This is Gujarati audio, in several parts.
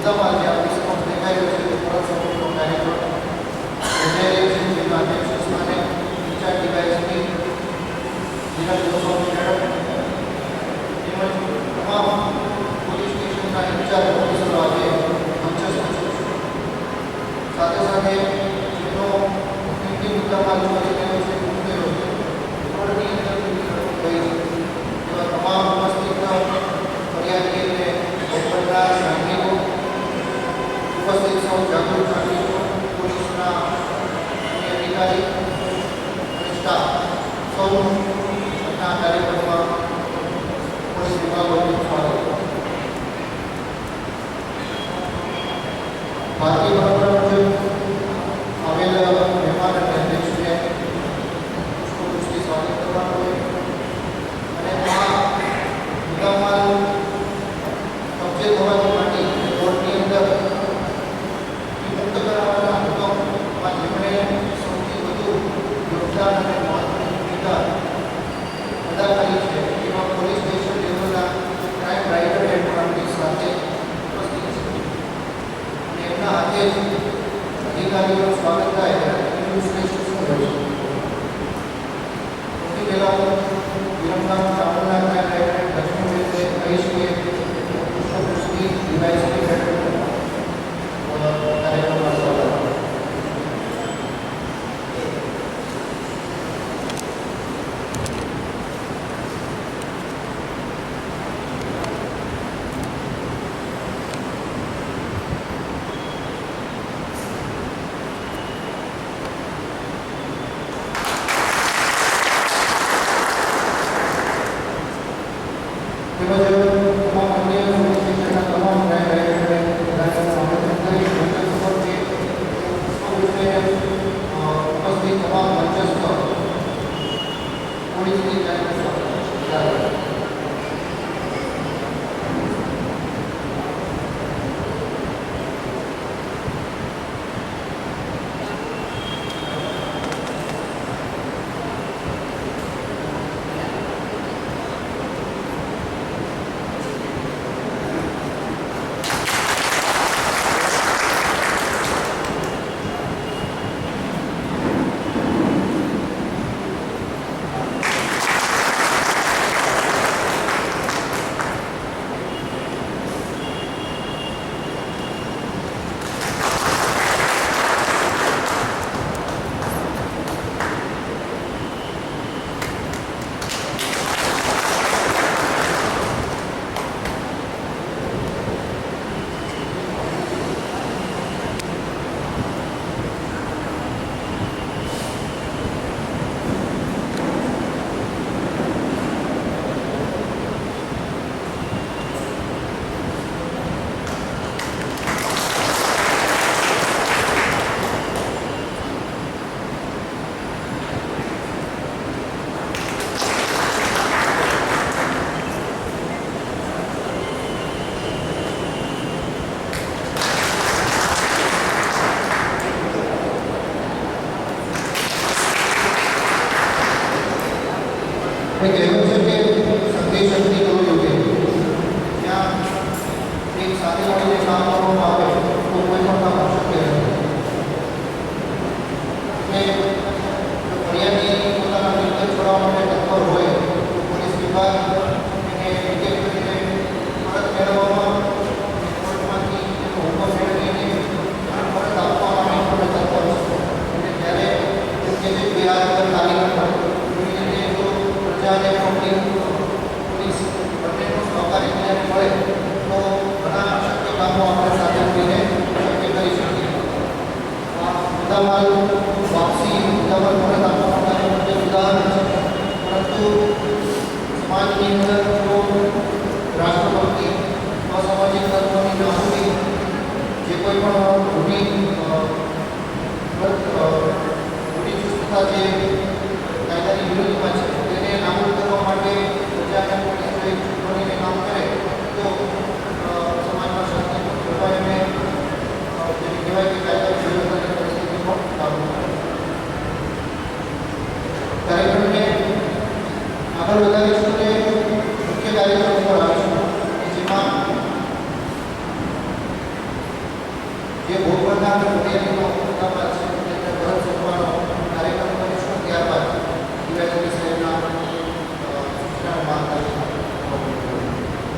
મુદ્દામાં જે આ રિસ્પોન્સ દેખાયો છે તે પરત સપોર્ટનો કાર્યક્રમ યોજાઈ રહ્યો છે, જેના અધ્યક્ષ સ્થાને ઇન્ચાર્જ ડીવાયએસપી જિલ્લા ગોસ્વામી મેડમ તેમજ તમામ પોલીસ સ્ટેશનના ઇન્ચાર્જ ઓફિસરો આજે મંચસ્થ છે. સાથે સાથે જેનો કિંમતી મુદ્દામાં ચોરી થયો છે, ઉમેરો છે, રોડની અંદર ગઈ છે, એવા તમામ ઉપસ્થિત ફરિયાદીને બપોરના નાગરિકો, ઉપસ્થિત સૌ જાગૃત નાગરિકો, પોલીસના અધિકારી અને સ્ટાફ સૌનું આ કાર્યક્રમમાં પોલીસ વિભાગોનું સ્વાગત. ભારતીય પરંપરા મુજબ આવેલ મહેમાન અને અધ્યક્ષને પુષ્પગુચ્છથી સ્વાગત કરવાનું હોય અને આ મુદ્દામાલ કબજે થવાની માટે કોર્ટની અંદર મુક્ત કરાવવાના હુકમમાં જેમણે સૌથી વધુ યોગદાન અને મહત્વની ભૂમિકા અદા કરી છે એવા પોલીસ સ્ટેશન લેવલના ક્રાઇમ રાઇટર હેડ આપણી સાથે ઉપસ્થિત છે અને એમના હાથે જ અધિકારીઓનું સ્વાગત થાય એનું શ્રેષ્ઠ શું હોય છે. સૌથી પહેલાં હું વિરમગામ ટાઉનના ક્રાઇમ રાઇટર લક્ષ્મીબેનને કહીશ કે પુષ્પગુચ્છની ડીવાયએસપી હેઠળ કાર્યક્રમમાં સ્વાગત.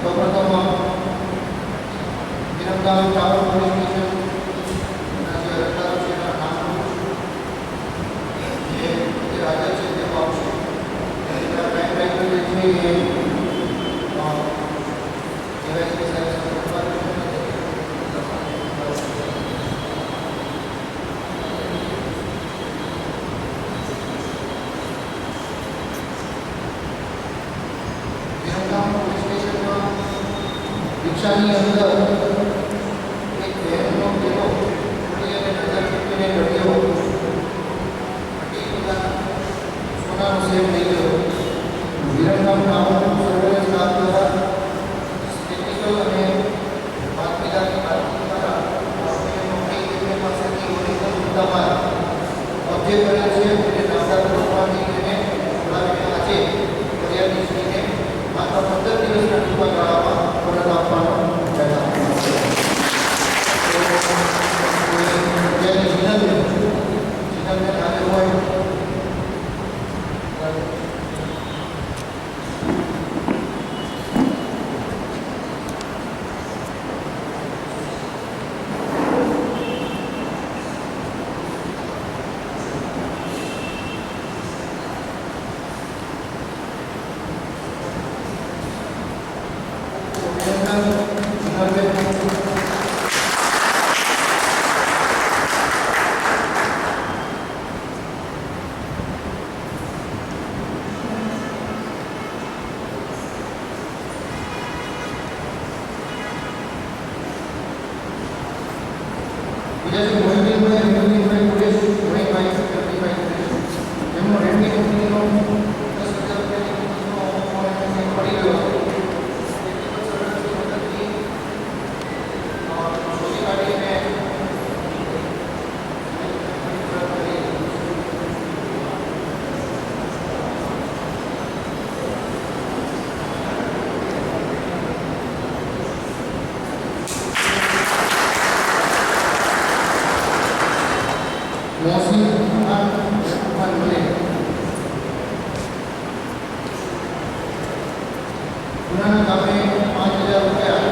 સૌપ્રથમ વિરમગામ ટાઉન પોલીસ સ્ટેશનના જે અરજદારો છે એના નામ જે હાજર છે તેઓ આવશે. ટાઈમ રેગ્યુલર છે એ કેવાયસી સાહેબ રિક્ષાની અંદર એક બહેનનો પેલો થોડી અને નજર ચૂકીને લડ્યો સોનાનો સેટ થઈ ગયો. વિરમગામ ટાઉન સર્વેલન્સ સ્ટાફ દ્વારા ટેકનિકલ અને બાતમીદારની બાતમી દ્વારા તેની પાસેથી ઓરિજિનલ મુદ્દામાં કબજે કરેલ છે અને નામદાર લોકોની તેને બોલાવીને આજે ફરિયાદીશ્રીને માત્ર 15 દિવસના ટૂંકા ગાળામાં પરત આપવાનો પ્રયત્ન जैसे मोहित भाई पुलिस मोहित भाई करती भाई જેમનો રેડમી કંપનીનો 10,000 રૂપિયાની પડી ગયો મોસી મળે પુરાના ગામે 5,000 રૂપિયા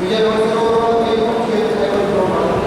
બીજા નંબર એ પણ છે સાયકલ પ્રમાણ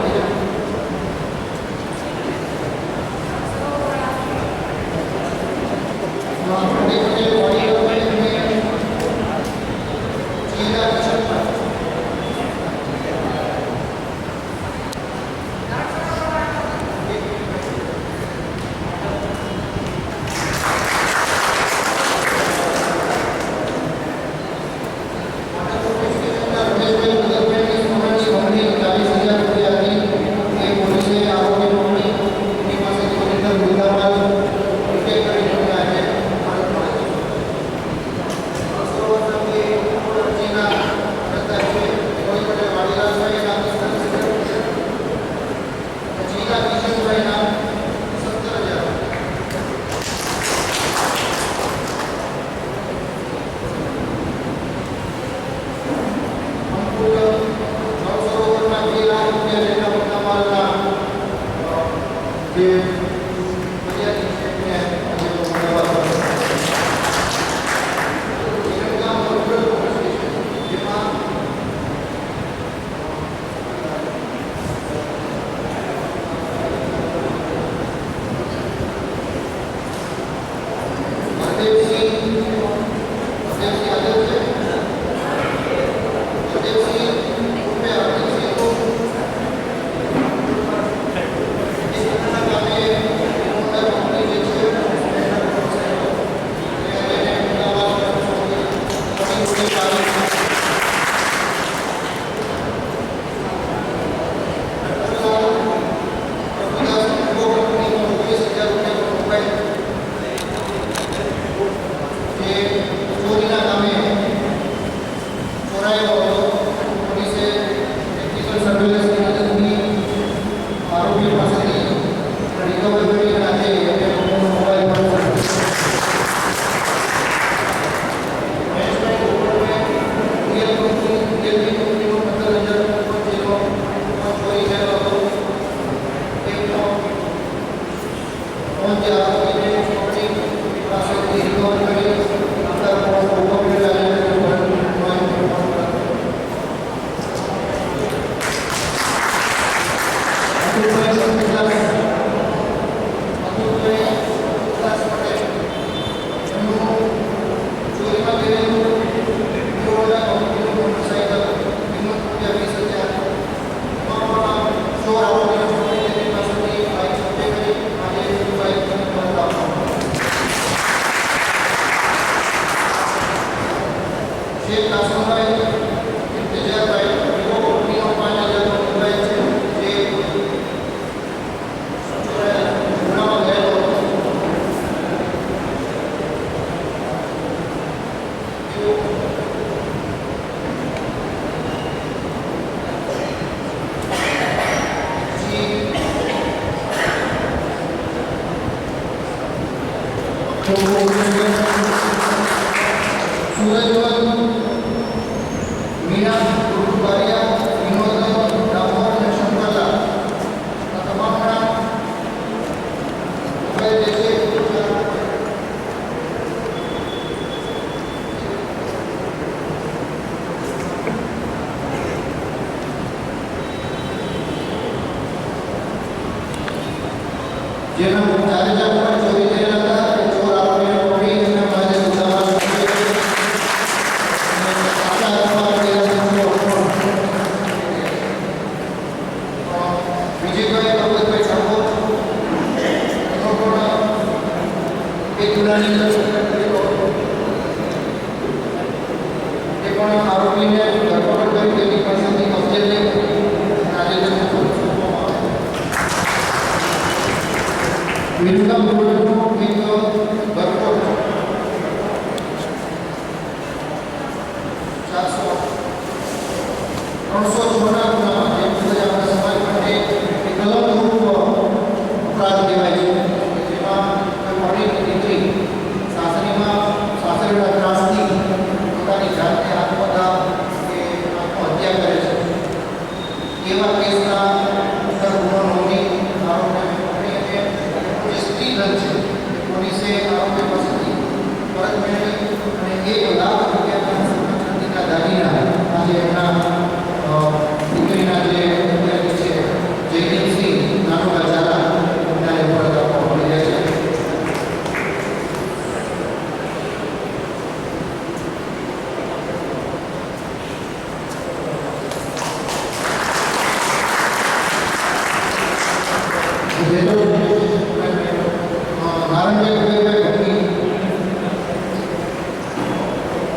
રામભાઈ ઉદયભાઈ ભટ્ટી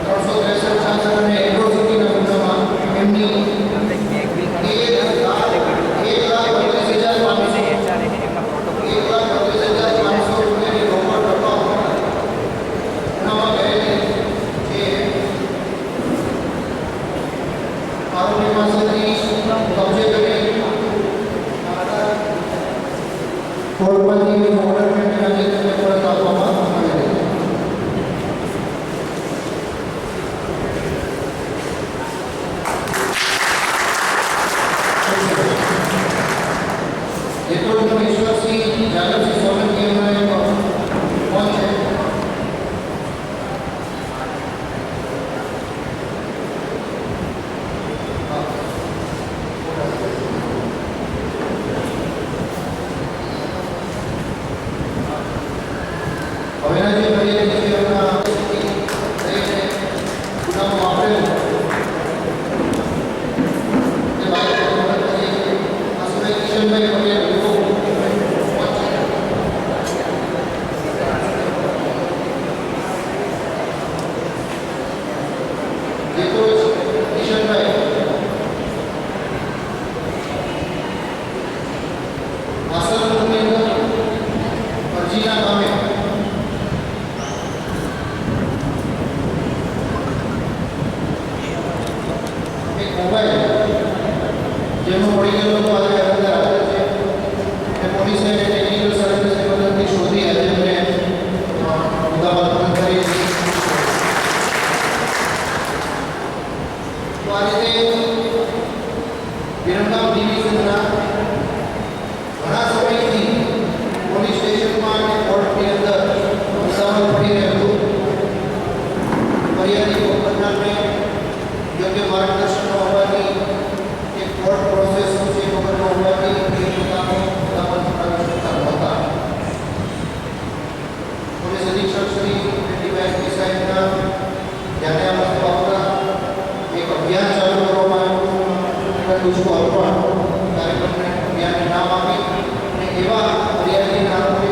363 છાત્ર અને એટ્રોસિટીના ગુનામાં એમની 1,32,500 રૂપિયાની રોકડ રકમ ગુનામાં ગયેલી જે આરોપી પાસેથી કબજે કરી કોર્ટમાંથી ઓર્ડર મેળવીને તેમને પરત આપવામાં આવેલી. જેટલું ઈશ્વરસિંહ જાદવસિંહ સોલંકી એમનો એક ફોન છે. હવેના જે ફરિયાદી છે એમના લઈને ગુનામાં વાપરેલું તે બાબતે મદદ કરીએ છીએ. આ સિવાય કિશનભાઈ પટેલ જેનો મળી ગયેલો તો આજે અંદર આવે છે અને પોલીસે ટેકનિકલ સર્વિસની મદદથી શોધી આજે અમને મુદ્દામાલ બંધ કરી છે. તો આ રીતે વિરમગામ ડિવિઝનના ઘણા સમયથી પોલીસ સ્ટેશનમાં અને કોર્ટની અંદર મુદ્દામાલ પડી રહેલું ફરિયાદી કરનારને યોગ્ય માર્ગદર્શન હોવાથી કોર્ટ પ્રોસેસ છે વગર હોવાથી એ પોતાનો મુદ્દામાલ ચૂકવી શકતા નહોતા. પોલીસ અધિક્ષક શ્રી ડીવાયએસપી સાહેબના ધ્યાને આ વસ્તુ આવતા એક અભિયાન ચાલુ કરવામાં આવ્યું. દુષ્કો અર્પણ કાર્યક્રમને અભિયાનનું નામ આપી અને એવા ફરિયાદી નામોને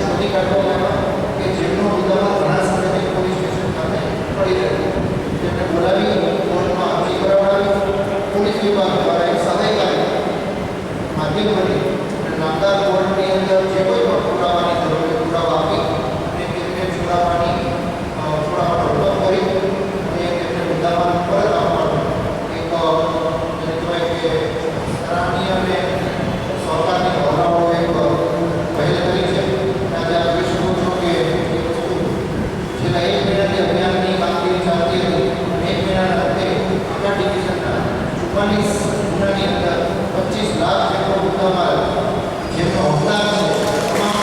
શોધી કાઢવામાં આવ્યા કે જેમનો મુદ્દામાલ ઘણા સમયથી પોલીસ સ્ટેશન ખાતે પડી રહ્યો. તેમને બોલાવી કોર્ટમાં અરજી કરાવડાવી પોલીસ વિભાગ દ્વારા એક સહાયકારી માધ્યમ બની નામદાર કોર્ટની અંદર જે કોઈ પણ પુરાવાની જરૂર હોય પુરાવા આપી અને તેમને છુડાવવાનો હુકમ કરી અને તેમને મુદ્દામાલ પરત આપવાનો એક જેને કહેવાય કે સરાહનીય અને સરકારની ભાવનાઓ એક પહેલ કરી છે. આજે આપ જોઈ શકો છો કે એ વસ્તુ છેલ્લા 1 મહિનાથી અભિયાનની કામગીરી ચાલતી હતી અને 1 મહિનાના અંતે આપણા ડિવિઝનના 44 ગુનાની અંદર 25 લાખ જેટલો મુદ્દામાલ જેમનો હકદાર છે તમામ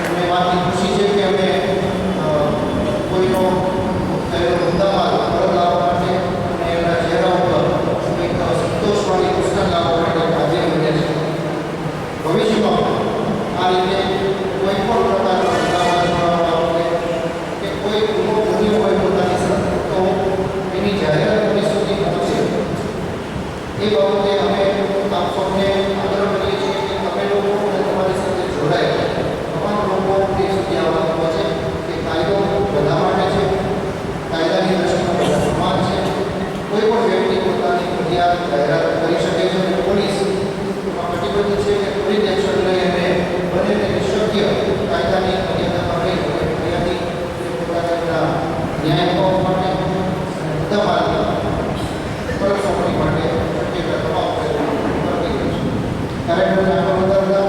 અમને વાતની ખુશી છે કે અમે કોઈનો થયેલો મુદ્દામાલ પરત લાવવા માટે અને એના ચહેરા ઉપર એક સંતોષવાળી પુસ્તક લાવવા માટે માધ્યમ બને છે. ભવિષ્યમાં આ રીતે કોઈ પણ પ્રકારનો મુદ્દામાલ છોડવામાં કે કોઈ ગુનો બન્યો હોય પોતાની સાથે તો એની જાહેરાત પોલીસ સુધી પહોંચે એ બાબતે અમે આપ સૌને આગ્રહ કરીએ છીએ કે તમે લોકો તમારી સાથે જોડાય તમામ લોકો તે સુધી આવવા પહોંચે કે કાયદો બધા માટે છે. કાયદાની દ્રષ્ટિમાં બધા સમાન છે. કોઈ પણ વ્યક્તિ પોતાની ફરિયાદ જાહેરાત કરી શકે છે અને પોલીસ કટિબદ્ધ છે કે ત્વરિત એક્શન લઈ અને બને તેની શક્ય કાયદાની મર્યાદામાં રહી અને ફરિયાદી પોતાના ન્યાય અપાવવા માટે મુદ્દામાલ પરત સોંપણી માટે શક્યતા તમામ પ્રયત્નો કરતી રહી છે. કાર્યક્રમને આગળ વધારતા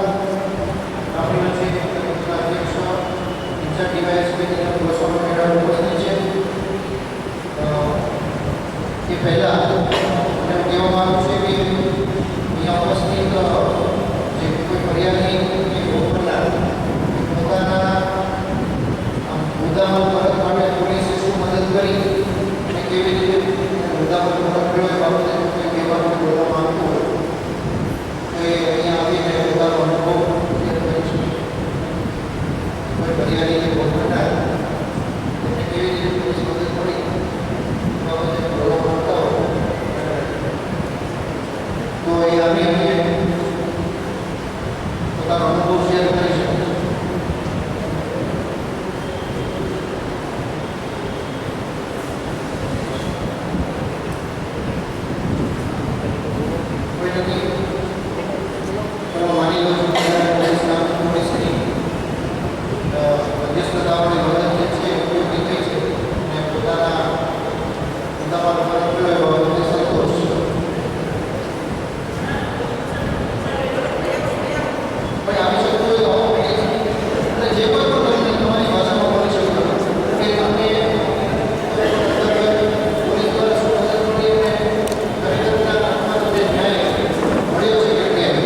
આપણી વચ્ચે અધ્યક્ષ ઇન્ચાર્જ ડીવાયએસપી ગોસ્વામી મેડમ ઉપસ્થિત છે. એ પહેલાં મને કહેવા માંગુ છે કે અહીંયા ઉપસ્થિત જે કોઈ ફરિયાદી કે ભોગ બનનાર પોતાના મુદ્દામાલ પરત માટે પોલીસે શું મદદ કરી અને કેવી રીતે મુદ્દામાલ પરત કર્યો એ બાબતે કોઈ કહેવાનું બોલવા માંગતું હોય તો એ અહીંયા આવીને પોતાનો અનુભવ વ્યક્ત કરી શકે. કોઈ ફરિયાદી કે ભોગ બનનાર એને કેવી રીતે પોલીસ મદદ કરી બાબતે બોલવા માંગતા હોય તો એ આવી પોતાનો અનુભવ શેર કરી શકે. કોઈ નથી? તો માની લો છો કે પોલીસના પોલીસની મધ્યસ્થતાઓની મદદ જે છે ઉપયોગી થઈ છે અને પોતાના મુદ્દામાં ફરક એવો સંતોષ છે. કોઈ આવી શકતું હોય તો આવો કહે છે અને જે કોઈ પણ તમને તમારી ભાષામાં બોલી શકતો કે તમે પોલીસ દ્વારા સ્વતંત્રપણે ખરેખરના આત્મા જે ન્યાય મળ્યો છે કે કેમ?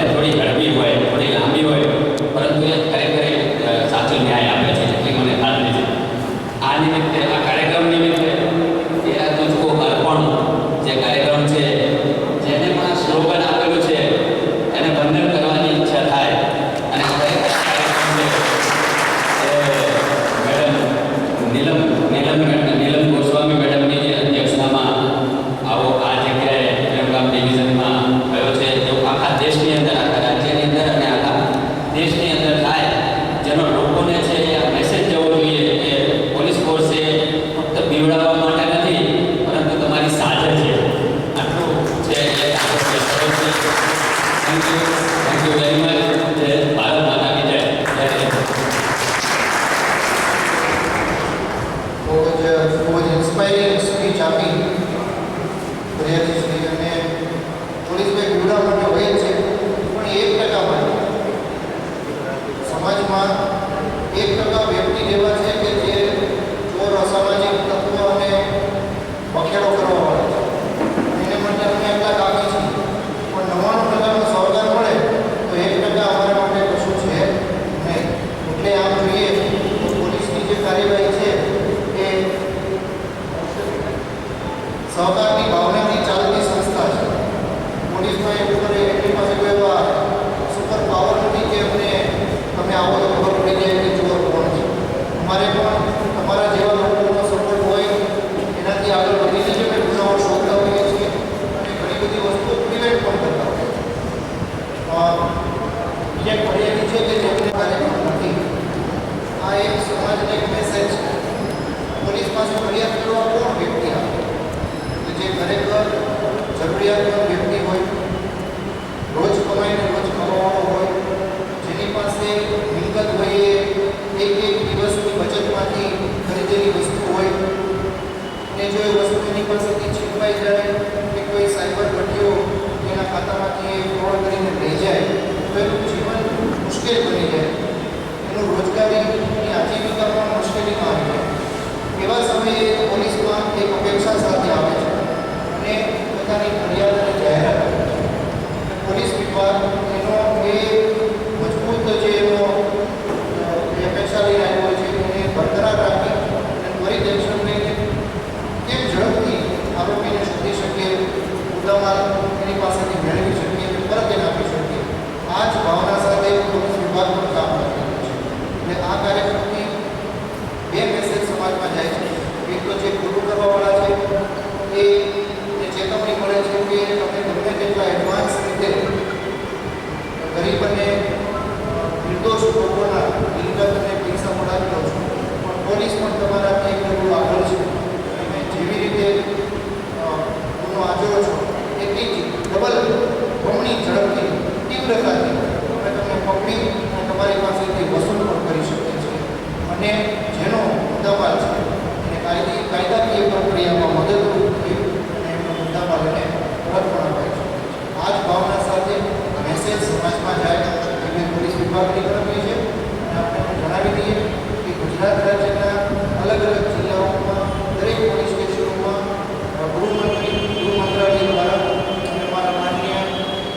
થોડી લાંબી હોય પરંતુ એ ખરેખર સમાજમાં 1% વ્યક્તિ જેવા છે કે જે ચોર, અસામાજિક તત્વો અને વખેડો કરવાવાળા છે. એને માટે અમે એટલા કાફી છીએ, પણ 99%નો સહકાર મળે તો 1% અમારા માટે કશું છે નહીં. એટલે આમ જોઈએ તો પોલીસની જે કાર્યવાહી છે એ સહકારની ભાવનાથી ચાલતી સંસ્થા છે. પોલીસમાં એવું કરે એમની પાસે કોઈ એવા સુપર પાવર નથી કે અમને તમે આવો તો ખબર પડી જાય કે ચોર કોણ છે. અમારે પણ તમારા જેવા લોકોનો સપોર્ટ હોય એનાથી આગળ વધીને જ અમે ગુનાઓ શોધતા હોઈએ છીએ અને ઘણી બધી વસ્તુઓ પ્રિવેન્ટ પણ કરતા હોઈએ છીએ. બીજા ફરિયાદી છે કે જેમને કાર્યક્રમ નથી. આ એક સમાજને એક મેસેજ છે. પોલીસ પાસે ફરિયાદ કરવા કોણ વ્યક્તિ આવે કે જે ખરેખર જરૂરિયાતમંદ વ્યક્તિ હોય, રોજ કમાઈને રોજ કમાવાનો હોય, જેની પાસે મિલકત હોય, એક દિવસની બચતમાંથી ખરીદેલી વસ્તુ હોય અને જો એ વસ્તુ એની પાસેથી છીનવાઈ જાય કે કોઈ સાયબર ભટ્ટીઓ એના ખાતામાંથી ફ્રોડ કરીને લઈ જાય તો એનું જીવન મુશ્કેલ બની જાય, એનું રોજગારી, એની આજીવિકા પણ મુશ્કેલીમાં આવી જાય. એવા સમયે પોલીસમાં એક અપેક્ષા સાથે આવે છે અને પોતાની ફરિયાદ અને જાહેરાત કરે છે. પોલીસ વિભાગ એનો એ મજબૂત જે એનો અપેક્ષા લઈને આવ્યો છે એને બરકરાર રાખી અને ત્વરિત એક્શન લઈને કેમ ઝડપથી આરોપીને શોધી શકીએ, મુદ્દામાલ એની પાસેથી મેળવી શકીએ, પરત એને આપી શકીએ, આ જ ભાવના સાથે પોલીસ વિભાગ પણ કામ કરી રહ્યું છે. એટલે આ કાર્યક્રમથી બે મેસેજ સમાજમાં જાય છે. એક તો જે ખોટું કરવાવાળા છે એ ચેતવણી મળે છે કે તમે ગમે તેટલા એડવાન્સ રીતે ગરીબ અને નિર્દોષ લોકોના મિલકત અને પૈસા પડાવી દો છો, પણ પોલીસ પણ તમારાથી એક ડગલું આગળ છે. તમે જેવી રીતે ગુનો આચરો છો એટલી જ ડબલ બમણી ઝડપથી તીવ્રતાથી અમે તમને પકડી અને તમારી પાસેથી વસૂલ પણ કરી શકીએ છીએ અને જેનો મુદ્દામાલ છે એને કાયદાકીય પ્રક્રિયામાં મદદરૂપ થઈ અને એમનો મુદ્દામાલ એને પરત પણ અપાઈ શકે છે. આ જ ભાવના સાથે મેસેજ સમાજમાં જાય એવી પોલીસ વિભાગની ગણતરી છે. અને આપણે જણાવી દઈએ કે ગુજરાત રાજ્યના અલગ અલગ જિલ્લાઓમાં દરેક પોલીસ સ્ટેશનોમાં ગૃહ મંત્રાલય દ્વારા અને અમારા માનનીય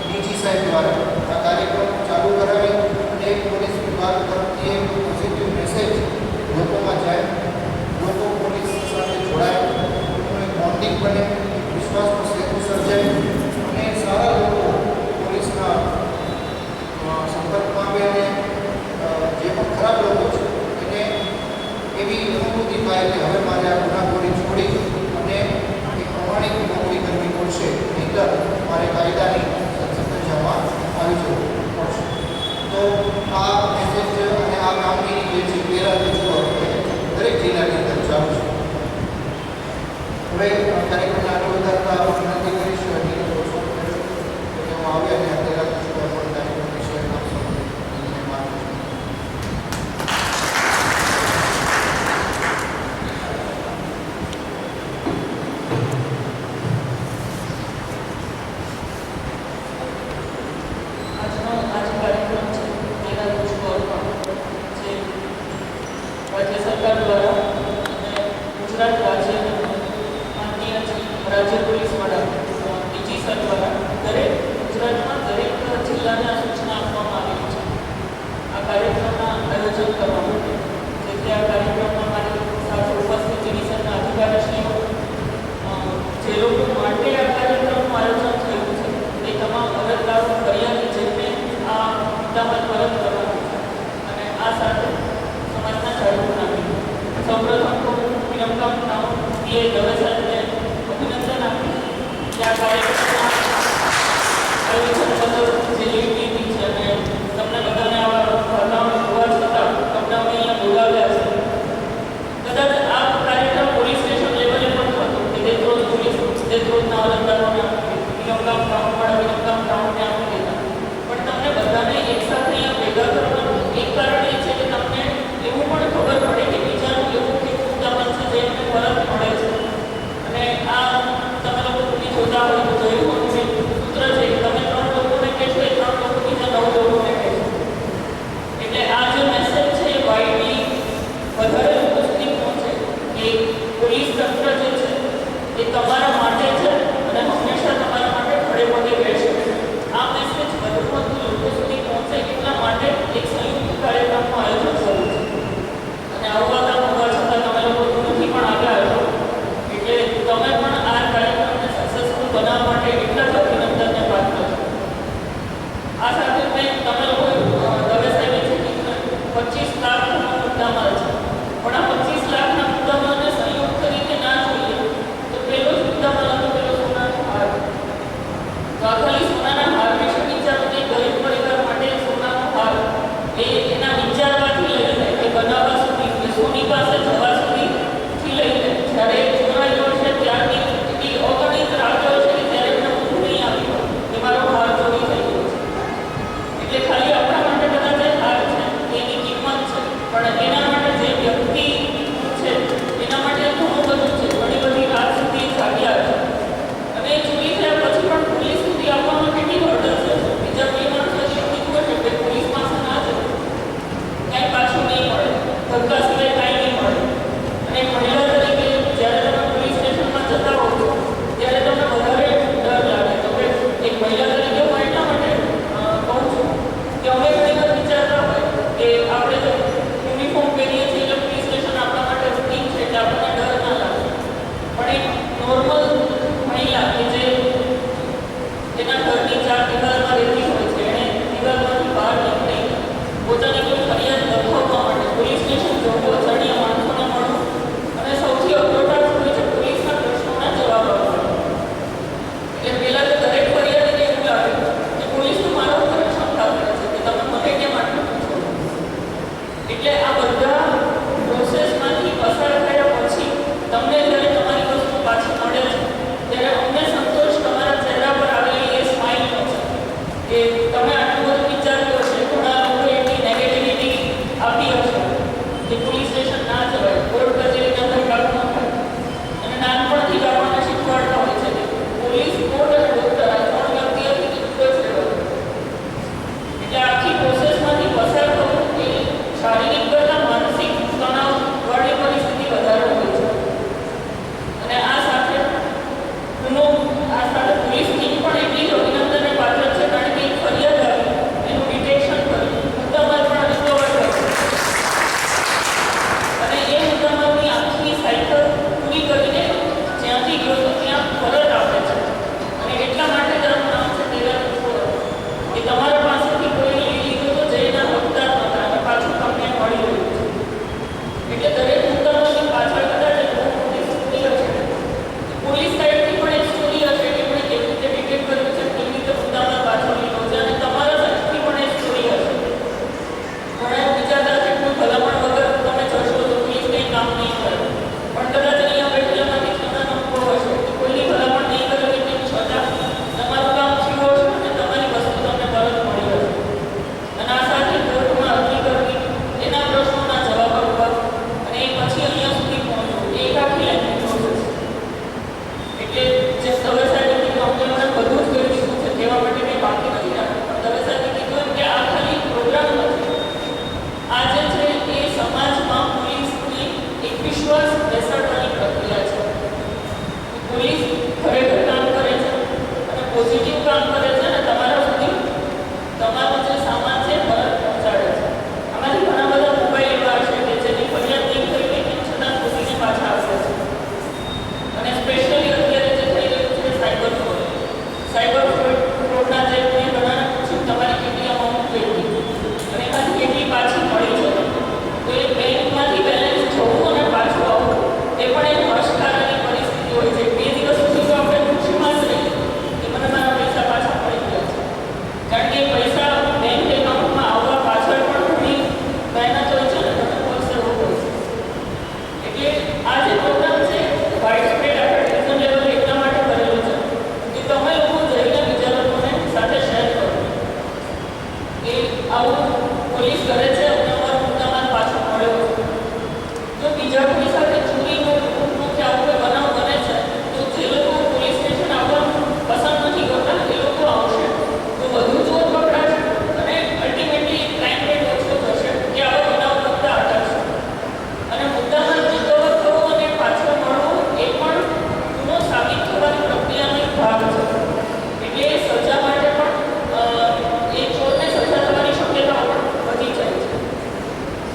ડીજી સાહેબ દ્વારા આ કાર્યક્રમ ચાલુ કરાવી અને એક પોલીસ વિભાગ તરફથી એક પોઝિટિવ મેસેજ લોકોમાં જાય, લોકો પોલીસ સાથે જોડાય, લોકોનું એક બોન્ડિંગ બને, વિશ્વાસનો સેતુ સર્જાય અને સારા લોકો પોલીસના સંપર્કમાં આવે અને જે પણ ખરાબ લોકો છે એને એવી અનુભૂતિ થાય કે હવે મારે આ ગુનાખોરી છોડી અને એક પ્રમાણિક નોકરી કરવી પડશે, નહીંતર મારે કાયદાની સત્તામાં આવી જવું પડશે. તો આ મેસેજ અને આ કામગીરી જે છે દરેક જિલ્લાની અંદર ચાલુ છે. હવે કાર્યક્રમને આગળ વધારતા વિનંતી કરીશ કે હું આવે અને અત્યારે પણ કાર્યક્રમ વિશે આપ સૌને માનું છું. રાજ્ય સરકાર દ્વારા અને ગુજરાત રાજ્ય પોલીસ વડા ડીજી સર દ્વારા ગુજરાતમાં દરેક જિલ્લાને આ સૂચના આપવામાં આવેલી છે આ કાર્યક્રમના આયોજન કરવા માટે. જેથી આ કાર્યક્રમમાં મારી સાથે ઉપસ્થિત ડીવીઝનના અધિકારીશ્રીઓ જે લોકો માટે આ કાર્યક્રમનું આયોજન થયું છે એ તમામ અરજદારો, ફરિયાદી જેમને આ મુદ્દામાં પરત કરવાનું છે અને આ સાથે સમાજના જાગૃત નાગરિકો. સૌપ્રથમ તો વિરમગામ ટાઉન પીઆઈ દવે સાહેબને અભિનંદન આપી કે આ કાર્યક્રમના આયોજન બદલ જે લીડ લીધી છે અને તમને બધાને આવા ઘટનાઓ હોવા છતાં તમને અમે અહીંયા બોલાવ્યા છે. કદાચ આ કાર્યક્રમ પોલીસ સ્ટેશન લેવલે પણ થતો કે દેત્રોજ પોલીસ દેત્રોજના અરજદારોને વિરમગામ ટાઉનવાળા વિરમગામ ટાઉનને આપી દેતા, પણ તમને બધાને એકસાથે અહીંયા કાર્યક્રમનું આયોજન કર્યું છે અને આવું આગળ હોવા છતાં તમે લોકો દૂરથી પણ આવ્યા છો એટલે તમે પણ આ કાર્યક્રમને સક્સેસફુલ બનાવવા માટે એટલા જ અભિનંદનને પાત્ર છો. આ સાથે મેં તમે લોકો દવે સાહેબે જે કીધું 25 લાખનો મુદ્દામાલ છે પણ આ 25 લાખના મુદ્દામાલને સંયુક્ત રીતે ના જોઈએ તો પેલો જ મુદ્દામાલ હતો પેલો સોનાનો હાર. તો આ ખાલી સોનાના હાર વિશે વિચારો કે ગરીબ પરિવાર માટે સોનાનો હાર એ એના વિચારવાથી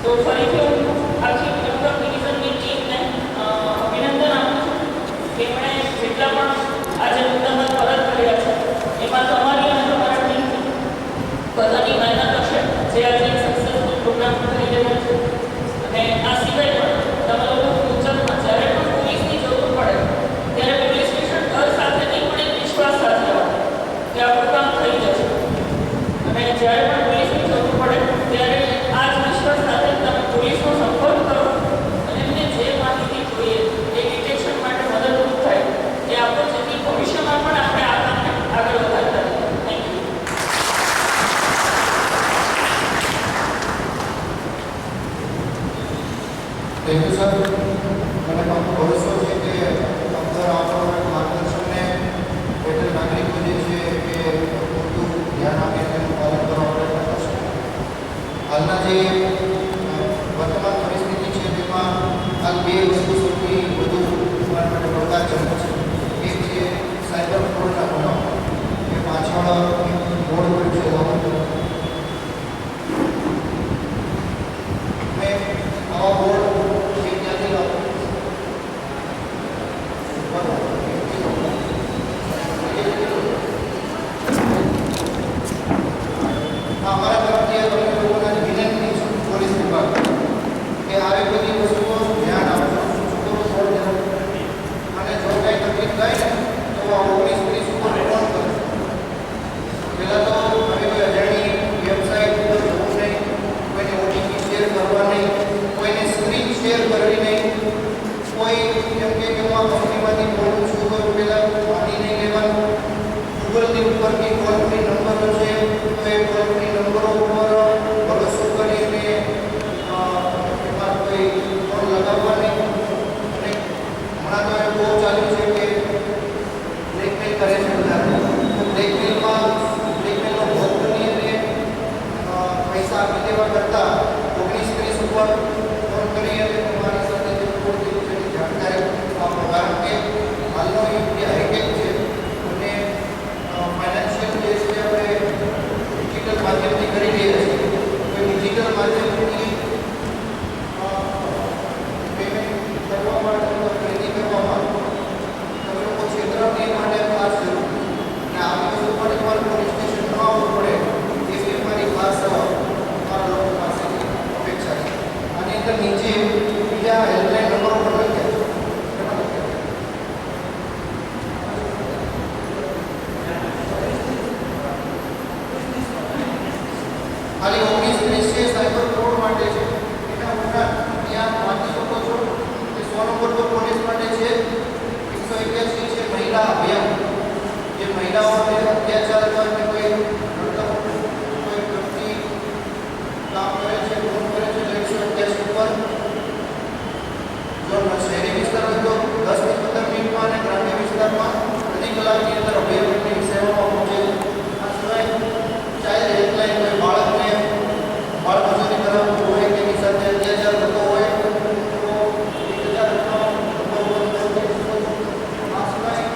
તો ફરીથી હું આખી ઇન્કમ ડિવિઝનની ટીમને અભિનંદન આપું છું. તેમણે જેટલા પણ આજે મુદ્દામાલ પરત કર્યા છે એમાં તમારી અને તમારા ટીમ બધાની મહેનત હશે જે આજે સક્સેસફુલ પ્રોગ્રામ કરી રહ્યા છે. અને આ સિવાય પણ તમે લોકો ફ્યુચરમાં જ્યારે પણ પોલીસની જરૂર પડે ત્યારે પોલીસ સ્ટેશન ઘર સાથે નહીં પણ એક વિશ્વાસ સાથે આવો કે આપણું કામ થઈ જશે. અને જ્યારે પણ પોલીસની જરૂર પડે ત્યારે આ જ વિશ્વાસ સાથે તમે પોલીસનો સંપર્ક કરો અને એમને જે માહિતી જોઈએ એ ડિટેક્શન માટે મદદરૂપ થાય એ આપો, જેથી ભવિષ્યમાં પણ આપણે આ કામને આગળ વધારતા રહીએ. Thank you. Thank you sir. મને પણ ભરોસો છે કે અંદર આપણા માર્ગદર્શનને બેટર નાગરિકો જે છે એ પૂરતું ધ્યાન આપે તેનું પાલન કરવા પ્રયત્ન કરશે. હાલના જે વર્તમાન પરિસ્થિતિ છે તેમાં આ બે વસ્તુ સૌથી વધુ મારા માટે પડકારજનક છે. એક છે સાયબર ફ્રોડના બનાવો, એ પાછળ બોર્ડ પર છે મેં આવા બોર્ડ हमारा तरफથી તમને લોકોને વિનંતી છે પોલીસ વિભાગ કે આવી બધી વસ્તુઓ ધ્યાન આપજો. છોકરો થોડો અને જો કંઈ તકલીફ થાય ને તો 19 ઉપર ફોન કરો. પહેલાં તો આવી કોઈ અજાણી વેબસાઇટ ઉપર જવું નહીં, કોઈને ઓટીપી શેર કરવા નહીં, કોઈને સ્ક્રીન શેર કરવી નહીં, કોઈ એમ કે હું આ કંપનીમાંથી બોલું છું તો પહેલાં માની નહીં લેવાનું. ગૂગલની ઉપરથી ટોલ ફ્રી નંબરો છે તો એ ટોલ ફ્રી નંબરો ઉપર ભરોસો કરીને એમાં કોઈ ફોન લગાવવા નહીં. અને હમણાં તો એ બહુ ચાલ્યું છે કે બ્લેકમેલ કરે છે બધા. તો બ્લેકમેલનો ભોગ બની પૈસા આપી દેવા કરતાં 19-30 ઉપર ફોન કરી અને તમારી સાથે જે કોઈ તેની જાણકારી આપો. કારણ કે હાલનો યુગ જે હાઈટેક છે અને ફાઇનાન્શિયલ જે છે આપણે ડિજિટલ માધ્યમથી કરી રહ્યા છીએ. કોઈ ડિજિટલ માધ્યમથી પેમેન્ટ કરવામાં અથવા ખરીદી કરવામાં તમે લોકો છેતરપિંડી માટે ખાસ જરૂર અને આવી વસ્તુ પણ તમારે પોલીસ સ્ટેશન ન આવવું પડે એવી અમારી ખાસ અમારા લોકો પાસેથી અપેક્ષા છે. આની અંદર નીચે બીજા હેલ્પલાઇન નંબરો પણ લખ્યા છે. ખાલી 19-30 છે સાયબર ફ્રોડ માટે છે. એના ઉપરાંત ત્યાં વાંચી શકો છો કે 100 નંબર તો પોલીસ માટે છે. 181 છે મહિલા અભિયાન, જે મહિલાઓને અત્યાચાર અથવા કોઈ વ્યક્તિ કામ કરે છે, ફોન કરે છે તો 181 ઉપર. જો શહેરી વિસ્તાર હોય તો 10 થી 15 મિનિટમાં અને ગ્રામ્ય વિસ્તારમાં પ્રતિ કલાકની અંદર અભિયાનની સેવામાં પહોંચે છે. આ સિવાય ચાઇલ્ડ હેલ્પલાઇન કોઈ બાળકને બાળ મજૂરી કરાવવું હોય કે એની સાથે અત્યાચાર થતો હોય તો 1058 આ સિવાય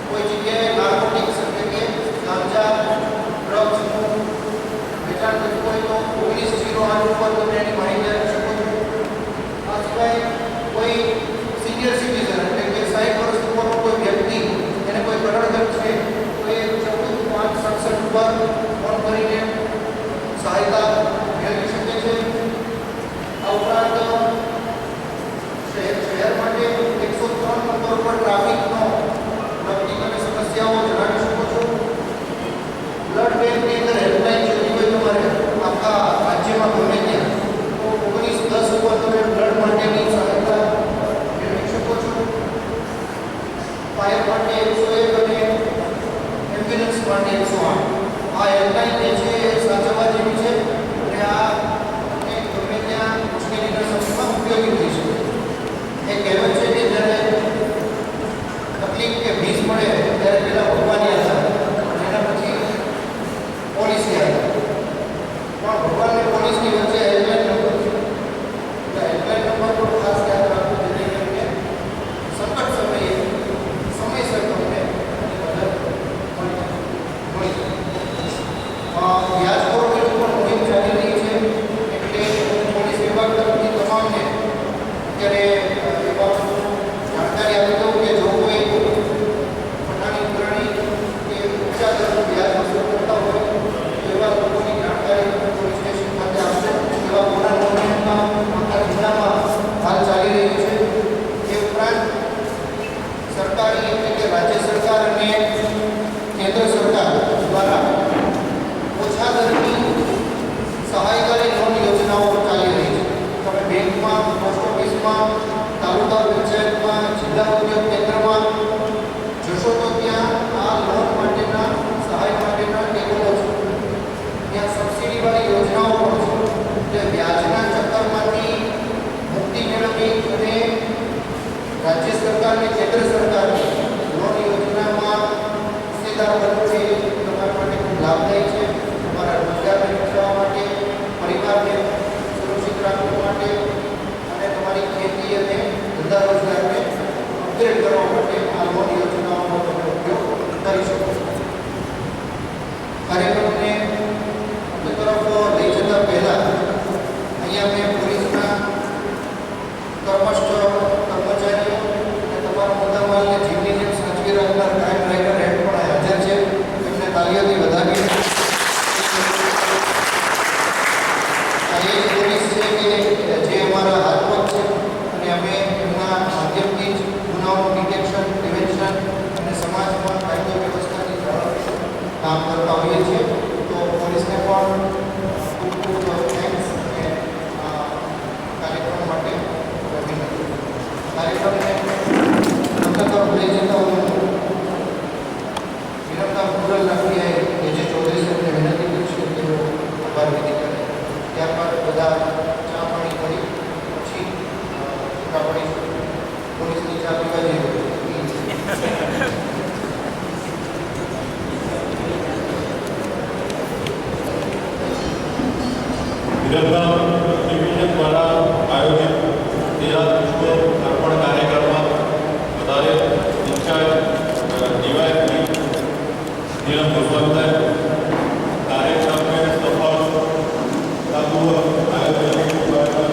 કોઈ જગ્યાએ નાર્કોટિક્સ એટલે કે ગાંજા ડ્રગ્સનું વેચાણ થતું હોય તો 1908 ઉપર તમે એની માહિતી આપી શકો છો. આ સિવાય કોઈ સિનિયર સિટીઝન એટલે કે 60 વર્ષ ઉપરનો કોઈ વ્યક્તિ એને કોઈ કડડગત છે તો એ 14-5-67 ઉપર ફોન કરીને સહાયતા મેળવી શકે છે. આ ઉપરાંત શહેર માટે 103 નંબર પર ટ્રાફિકનો લગતી તમે સમસ્યાઓ જણાવી શકો છો. બ્લડ બેંકની અંદર હેલ્પલાઇન જોતી હોય તમારે આખા રાજ્યમાં ગમે ત્યાં તો 1910 ઉપર તમે બ્લડ માટેની સહાયતા મેળવી શકો છો. ફાયર માટે 101 અને એમ્બ્યુલન્સ માટે 108 આ હેલ્પલાઇન જે છે એ સાચવવા જેવી છે. તમામ તાલુકા પંચાયતમાં જિલ્લા ઉદ્યોગ કેન્દ્રમાં જશો તો ત્યાં આ લોન માટેના સહાય માટેના ટેબલો છે. ત્યાં સબસિડીવાળી યોજનાઓ પણ છે જે વ્યાજના ચક્કરમાંથી મુક્તિ મેળવી અને રાજ્ય સરકારની કેન્દ્ર સરકારની લોન યોજનામાં હિસ્સેદાર બનવું એ તમારા માટે ખૂબ લાભદાયી છે. તમારા રોજગારને બચાવવા માટે, પરિવારને સુરક્ષિત રાખવા માટે અને તમારી ખેતી અને ધંધા રોજગારને અપગ્રેડ કરવા માટે આ લોન યોજનાઓનો તમે ઉપયોગ કરી શકો છો. કાર્યક્રમને અંત તરફ લઈ જતા પહેલા અહીંયા મેં પોલીસના કર્મચારીઓ અને તમારા મુદ્દામાલને જીવની જેમ સાચવી રાખનાર ક્રાઇમ રાઇટર હેડ પણ હાજર છે. એમને તાલીઓથી વધાવી. આ એ જ પોલીસ છે કે જે અમારા હાથવક છે અને અમે એમના માધ્યમથી જ ગુનાઓનું ડિટેક્શન, પ્રિવેન્શન અને સમાજમાં કાયદો વ્યવસ્થાની જાળવણી કામ કરતા હોઈએ છીએ. તો પોલીસને પણ ખૂબ ખૂબ થેન્ક્સ અને કાર્યક્રમ માટે અભિનંદન. કાર્યક્રમને અંત તરફ લઈ જતા હું વિનમ્રતા પૂર્વક પીઆઈ એજે ચૌધરી સાહેબને વિનંતી કરીશ કે તેઓ આભાર વિધિ કરે. ત્યારબાદ બધા ચા પાણી કરી પછી આપણી પોલીસની ચા પીવા જેવી વિરમગામ ડિવિઝન દ્વારા આયોજિત 13 વિશ્વ અર્પણ કાર્યક્રમમાં વધારે ઇન્ચાર્જ ડીવાયએસપી નીલમ ગોસ્વામી સાહેબ કાર્યક્રમને સફળતાપૂર્વક આયોજન તમારા